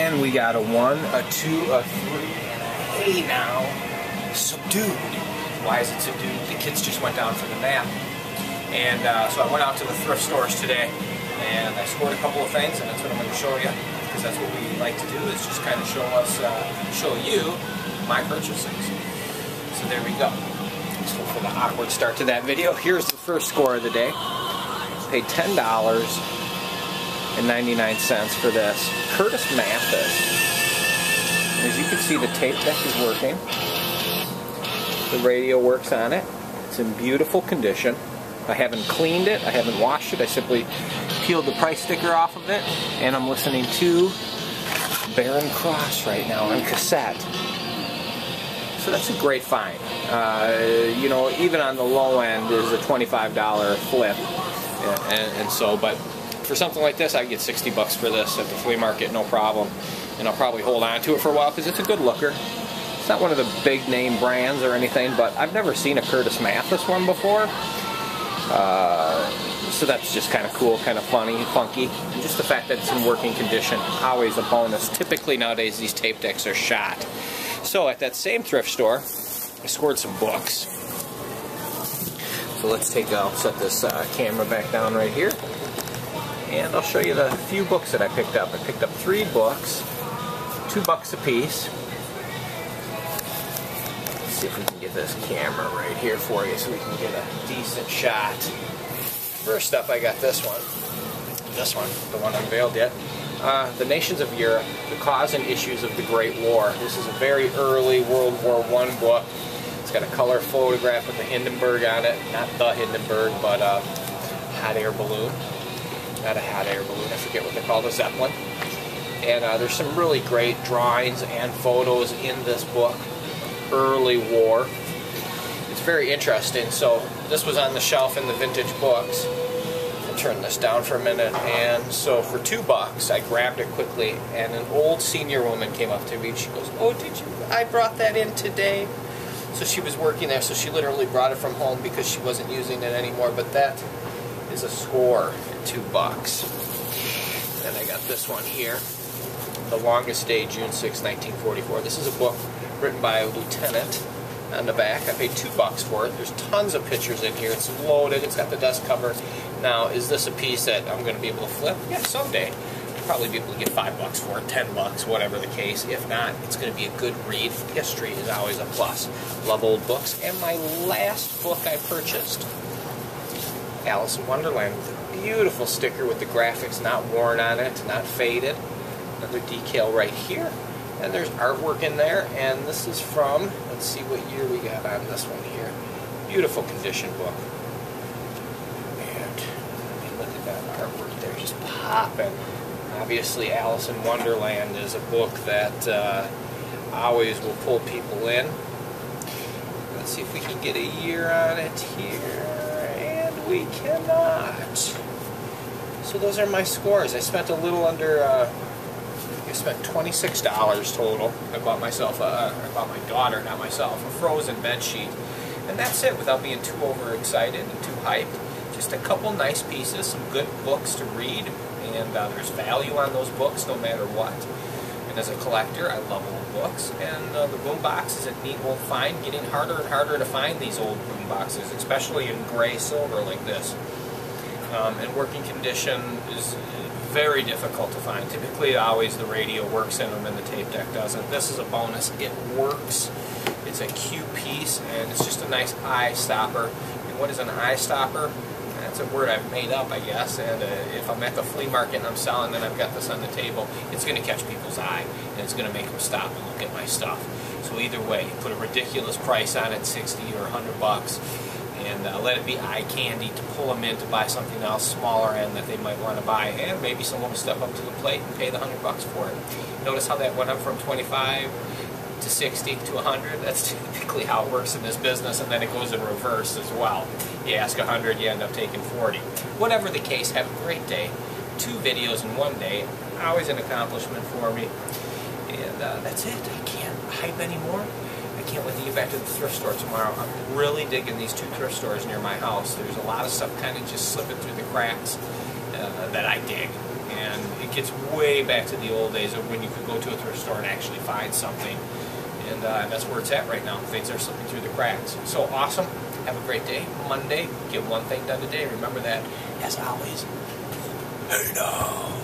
And we got a 1, a 2, a 3, and a A now. Subdued. Why is it subdued? The kids just went down for the nap. And so I went out to the thrift stores today, and I scored a couple of things, and that's what I'm going to show you, because that's what we like to do, is just kind of show you my purchases. So there we go. So for the awkward start to that video, here's the first score of the day. Paid $10.99 for this Curtis Mathis. As you can see, the tape deck is working. The radio works on it. It's in beautiful condition. I haven't cleaned it, I haven't washed it, I simply peeled the price sticker off of it, and I'm listening to Barren Cross right now on cassette. So that's a great find. You know, even on the low end is a $25 flip, and so, but for something like this, I can get 60 bucks for this at the flea market, no problem. And I'll probably hold on to it for a while because it's a good looker. It's not one of the big name brands or anything, but I've never seen a Curtis Mathis one before. So that's just kind of cool, kind of funny, funky. And just the fact that it's in working condition, always a bonus. Typically nowadays these tape decks are shot. So at that same thrift store, I scored some books. So let's I'll set this camera back down right here. And I'll show you the few books that I picked up. I picked up 3 books, $2 a piece. Let's see if we can get this camera right here for you so we can get a decent shot. First up, I got this one, the one unveiled yet. The Nations of Europe, the Cause and Issues of the Great War. This is a very early World War I book. It's got a color photograph with the Hindenburg on it. Not the Hindenburg, but a hot air balloon. Not a hot air balloon, I forget what they call the Zeppelin. And there's some really great drawings and photos in this book. Early war. It's very interesting. So this was on the shelf in the vintage books. I'll turn this down for a minute. And so for $2, I grabbed it quickly, and an old senior woman came up to me and she goes, "Oh, did you? I brought that in today." So she was working there, so she literally brought it from home because she wasn't using it anymore. But that is a score at $2. Then I got this one here, The Longest Day, June 6, 1944. This is a book written by a lieutenant. On the back, I paid $2 for it. There's tons of pictures in here. It's loaded. It's got the dust cover. Now, is this a piece that I'm going to be able to flip? Yeah, someday. I'll probably be able to get $5 for it, $10, whatever the case. If not, it's going to be a good read. History is always a plus. Love old books. And my last book I purchased, Alice in Wonderland, with a beautiful sticker with the graphics not worn on it, not faded. Another decal right here. And there's artwork in there, and this is from, let's see what year we got on this one here. Beautiful condition book. And I mean, look at that artwork there, just popping. Obviously, Alice in Wonderland is a book that always will pull people in. Let's see if we can get a year on it here, and we cannot. So those are my scores. I spent a little under. I spent $26 total. I bought my daughter, not myself, a frozen bed sheet. And that's it, without being too overexcited and too hyped. Just a couple nice pieces, some good books to read, and there's value on those books no matter what. And as a collector, I love old books, and the boom box is a neat old find, getting harder and harder to find these old boom boxes, especially in gray silver like this. And working condition is very difficult to find. Typically, always the radio works in them and the tape deck doesn't. This is a bonus. It works. It's a cute piece, and it's just a nice eye stopper. And what is an eye stopper? That's a word I've made up, I guess. And if I'm at the flea market and I'm selling, and I've got this on the table, it's going to catch people's eye, and it's going to make them stop and look at my stuff. So either way, put a ridiculous price on it, 60 or $100. And let it be eye candy to pull them in to buy something else smaller end that they might want to buy, and maybe someone will step up to the plate and pay the $100 for it. Notice how that went up from 25 to 60 to 100. That's typically how it works in this business, and then it goes in reverse as well. You ask 100, you end up taking 40. Whatever the case, have a great day. 2 videos in one day, always an accomplishment for me. And that's it. I can't hype anymore. I can't wait to get back to the thrift store tomorrow. I'm really digging these 2 thrift stores near my house. There's a lot of stuff kind of just slipping through the cracks that I dig. and it gets way back to the old days of when you could go to a thrift store and actually find something. And that's where it's at right now. Things are slipping through the cracks. So awesome. Have a great day. Monday, get one thing done today. Remember that. As always, hey now.